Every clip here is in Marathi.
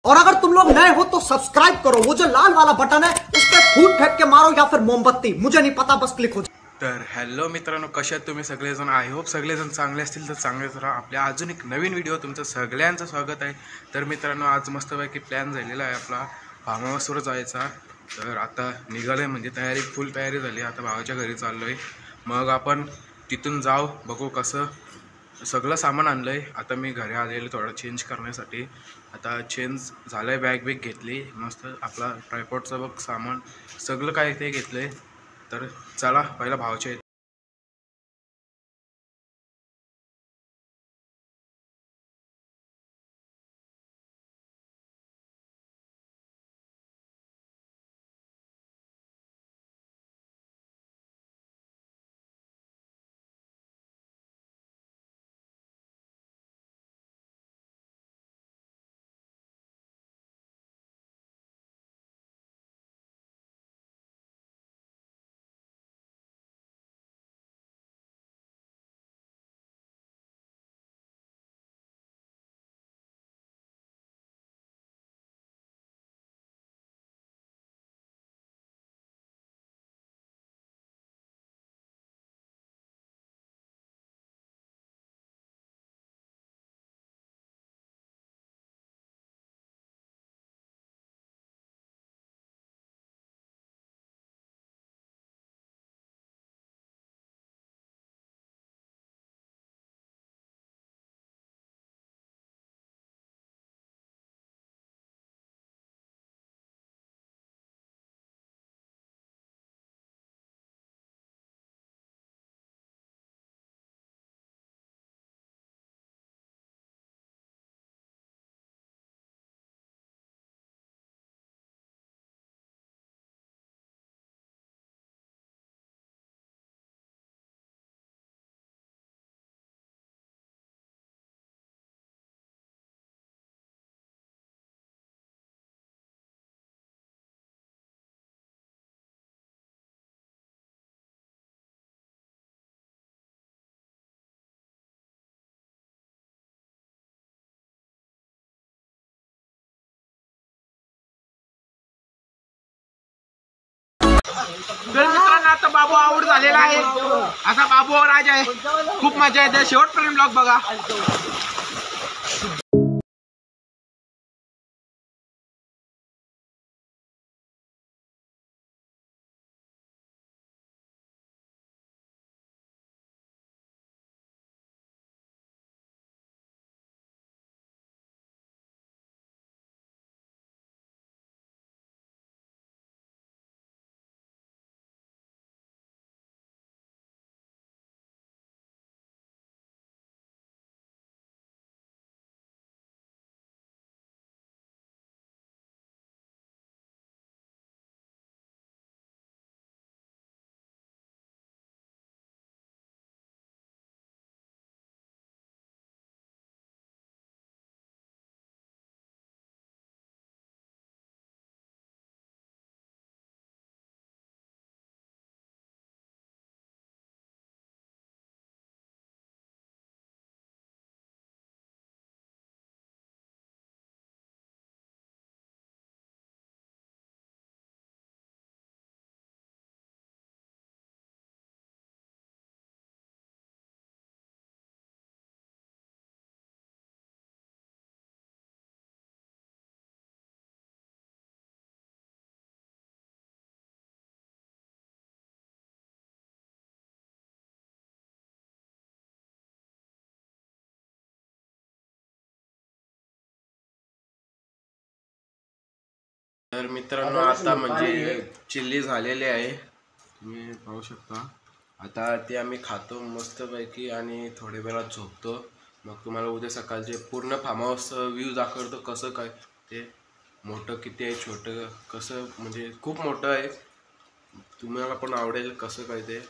और अगर तुम लोग नए हो तो सब्सक्राइब करो, वो जो लाल वाला बटन है उस पर फूट फेंक के मारो या फिर मोमबत्ती, मुझे नहीं पता, बस क्लिक हो जाए। तर हॅलो मित्रांनो, कसे आहेत तुम्ही सगळेजण? आय होप सगळेजण चांगले असतील तर चांगलेच राहा। आपल्या अजून एक नवीन व्हिडिओ तुमचं सगळ्यांचं स्वागत आहे। तर मित्रांनो, आज मस्तपैकी प्लॅन झालेला आहे आपला फार्म हाऊसवर जायचा। तर आता निघालोय, म्हणजे तयारी फुल तयारी झाली। आता भावाच्या घरी चाललोय, मग आपण तिथून जाऊ, बघू कसं सगळं सामान आणलंय। आता मी घरी आलेलो थोडं चेंज करण्यासाठी। आता चेंज झालंय, बॅग बिग घेतली, मस्त आपला ट्रायपॉडचं बघ सामान सगळं काय ते घेतलंय। तर चला पहिला भावाच्या तर मित्रांनो, आता बाबू आउट झालेला आहे। असा बाबू और राज आहे, खूप मजा येते। शेवटपर्यंत ब्लॉग बघा। तर मित्रांनो, आता म्हणजे चिल्ली झालेली आहे, तुम्ही पाहू शकता। आता ते आम्ही खातो मस्तपैकी आणि थोड्या वेळात झोपतो। मग तुम्हाला उद्या सकाळचे पूर्ण फार्म हाऊस व्ह्यू दाखवतो, कसं काय ते, मोठं किती आहे, छोटं कसं, म्हणजे खूप मोठं आहे, तुम्हाला पण आवडेल कसं काय ते।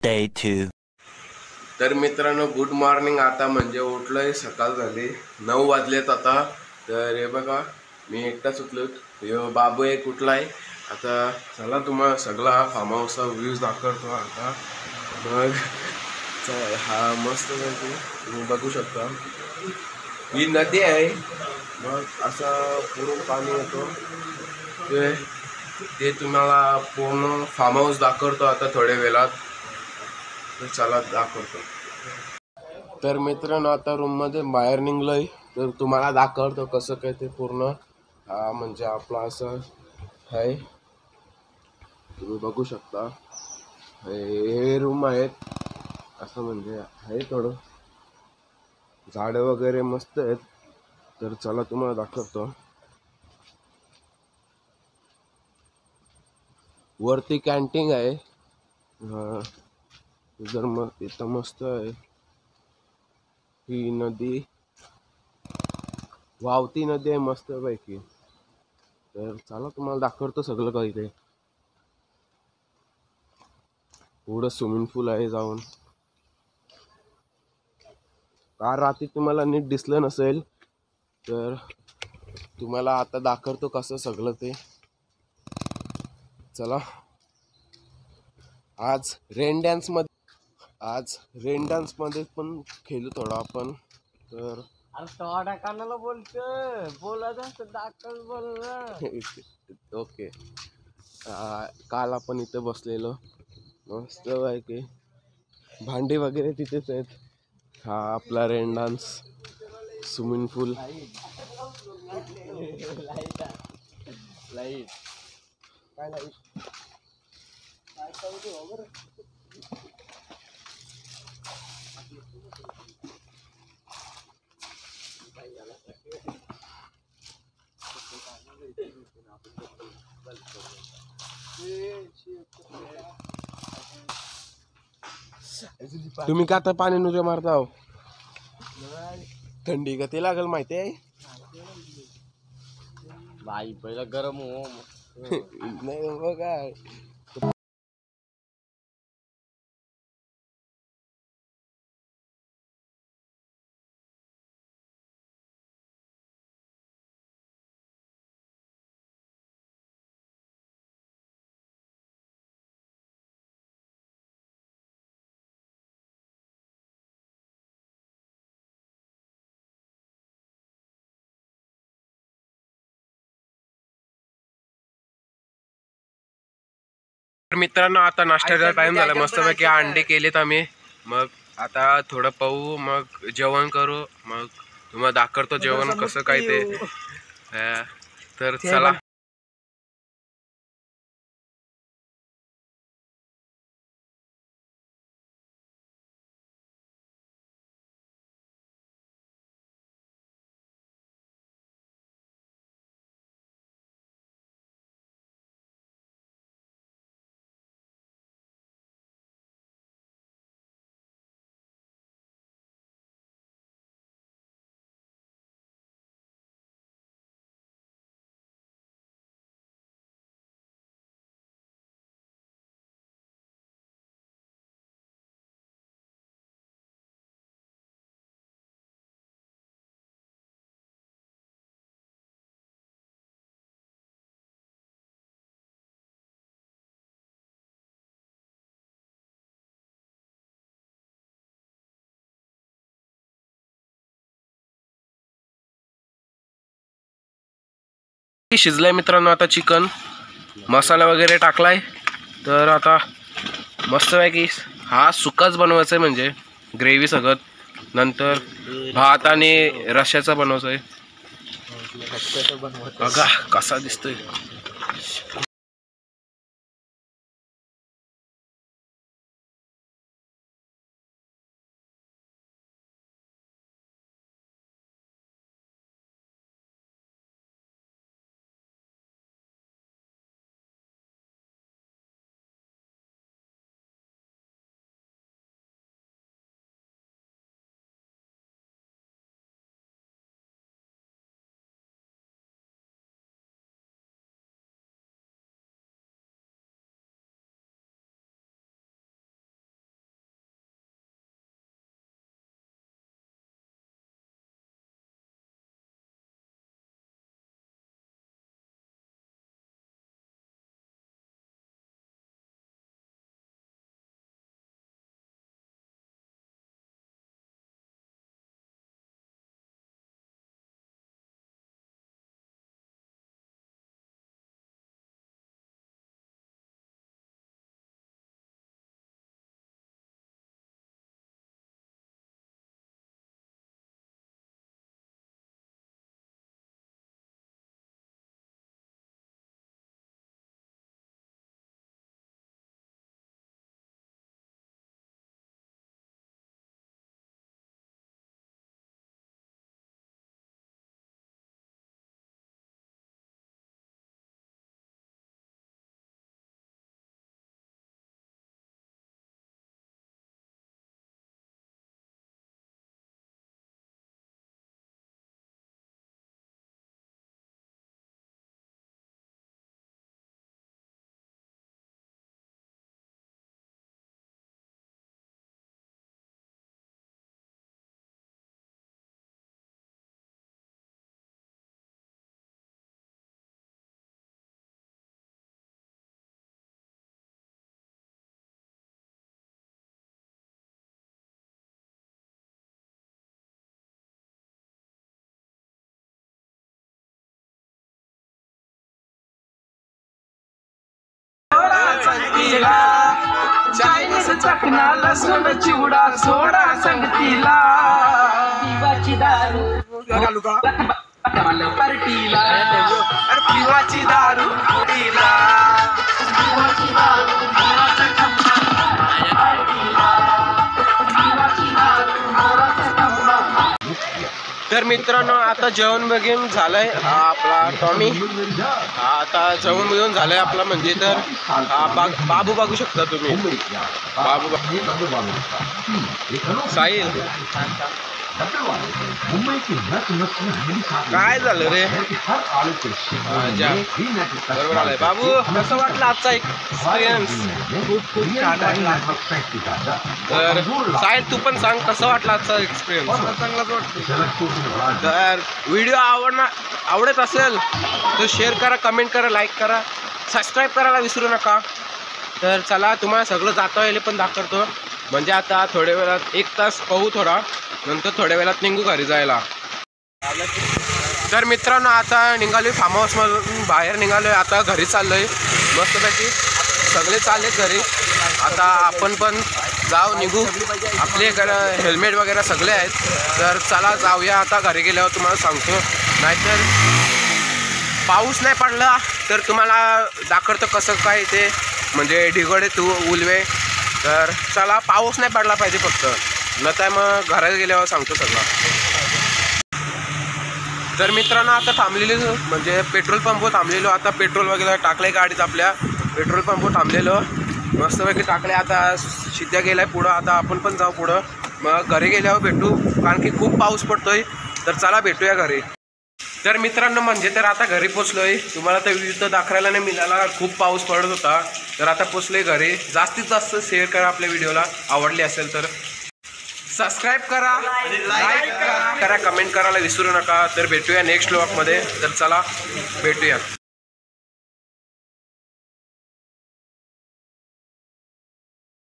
Day 2. तर मित्रांनो, गुड मॉर्निंग। आता म्हणजे उठलोय, सकाळ झाली, 9 वाजलेत आता। तर हे बघा, मी एकटाच उठलो, बाबू एक उठलाय। आता चला तुम्हाला सगळा फार्म हाऊसचा व्ह्यूज दाखवतो। आता मग हा मस्त तुम्ही बघू शकता, ही नदी आहे मग असं पुरून पाणी येतो ते ते तुम्हाला पूर्ण फार्म हाऊस दाखवतो आता थोड्या वेळात. तर चला दाखवतो. तर मित्रांनो आता रूममध्ये बाहेर निघलोय तर तुम्हाला दाखवतो कसं काय ते पूर्ण. हा म्हणजे आपला असं आहे, तुम्ही बघू शकता. हे रूम आहेत, असं म्हणजे आहे थोडं झाडं वगैरे मस्त आहेत. तर चला तुम्हाला दाखवतो. वरती कॅन्टीन आहे. जर मग इथं मस्त आहे. ही नदी वावती नदी आहे मस्त पैकी. तर चला तुम्हाला दाखवतो सगळं काही. ते पुढं स्विमिंग पूल आहे. जाऊन कार रात्री तुम्हाला नीट दिसलं नसेल तर तुम्हाला आता दाखवतो कसं सगळं ते. चला आज रेन डान्स मध्ये पण खेळू थोडा आपण. तर ओके. काल आपण इथे बसलेलो मस्त आहे की भांडी वगैरे तिथेच आहेत. हा आपला रेन डान्स स्विमिंग पूल. तुम्ही का आता पाणी नुरे मारता हो? थंडी का ते लागल माहिती आहे. भाई पहिला गरम हो. नाही बघा मित्रांनो आता नाश्त्याचा टाइम झाला. मस्तपैकी अंडे केलेत आम्ही. मग आता थोडं पाहू मग जेवण करू. मग तुम्हाला दाखवतो जेवण कसं काय ते. तर चला. शिजलाय मित्रांनो आता चिकन. मसाला वगैरे टाकलाय. तर आता मस्त आहे की हा सुकाच बनवायचा आहे म्हणजे ग्रेव्ही सगळं. नंतर भात आणि रश्याचा बनवायचा आहे. बघा कसा दिसतोय. संगतीला चायनीज चकना लसूण चिवडा सोडा संगतीला पिवाची दारू पार्टीला अरे पिवाची दारू पार्टीला तर मित्रांनो आता जेवण बघून झालंय. हा आपला टॉमी आता जेवण बिवून झालंय आपला म्हणजे तर बाबू बघू शकता तुम्ही. बाबू साहिल काय झालं रे बरोबर आलंय. बाबू कसं वाटलं आजचा एक्सपिरियन्स? खूप छान वाटला. तर साहिल तू पण सांग कसं वाटलं आजचा एक्सपिरियन्स? चांगलाच वाटतं. तर व्हिडिओ आवडत असेल तर शेअर करा, कमेंट करा, लाईक करा, सबस्क्राईब करायला विसरू नका. तर चला तुम्हाला सगळं जाता येईल पण दाखवतो. म्हणजे आता थोड्या वेळात 1 तास पाहू थोडा, नंतर थोड्या वेळात निघू घरी जायला. तर मित्रांनो आता निघालोय फार्म हाऊसमधून बाहेर निघालोय. आता घरी चाललोय मस्तपैकी. सगळे चालले घरी. आता आपण पण निघू. आपले हेल्मेट वगैरे सगळे आहेत. तर चला जाऊया आता. घरी गेल्यावर तुम्हाला सांगतो. नाहीतर पाऊस नाही पडला तर तुम्हाला दाखवतं कसं काय ते म्हणजे ढिगोडे तू उलवे. तर चला पाऊस नाही पडला पाहिजे फक्त, न तर मग घरात गेल्यावर सांगतो सगळं. तर मित्रांनो आता थांबलेलो म्हणजे पेट्रोल पंपवर थांबलेलो. आता पेट्रोल वगैरे टाकले गाडीत आपल्या. पेट्रोल पंपवर थांबलेलो मस्तपैकी टाकले. आता सिद्ध्या गेलाय पुढं. आता आपण पण जाऊ पुढं. मग घरी गेल्यावर भेटू कारण की खूप पाऊस पडतोय. तर चला भेटूया घरी. तर मित्रांनो म्हणजे तर आता घरी पोचलोय. तुम्हाला तर व्ह्यू तर दाखवायला नाही मिळाला, खूप पाऊस पडत होता. तर आता पोचलोय घरी. जास्तीत जास्त शेअर करा आपल्या व्हिडिओला, आवडली असेल तर सबस्क्राईब करा, लाईक करा, कमेंट करायला विसरू नका. तर भेटूया नेक्स्ट व्लॉगमध्ये. तर चला भेटूया.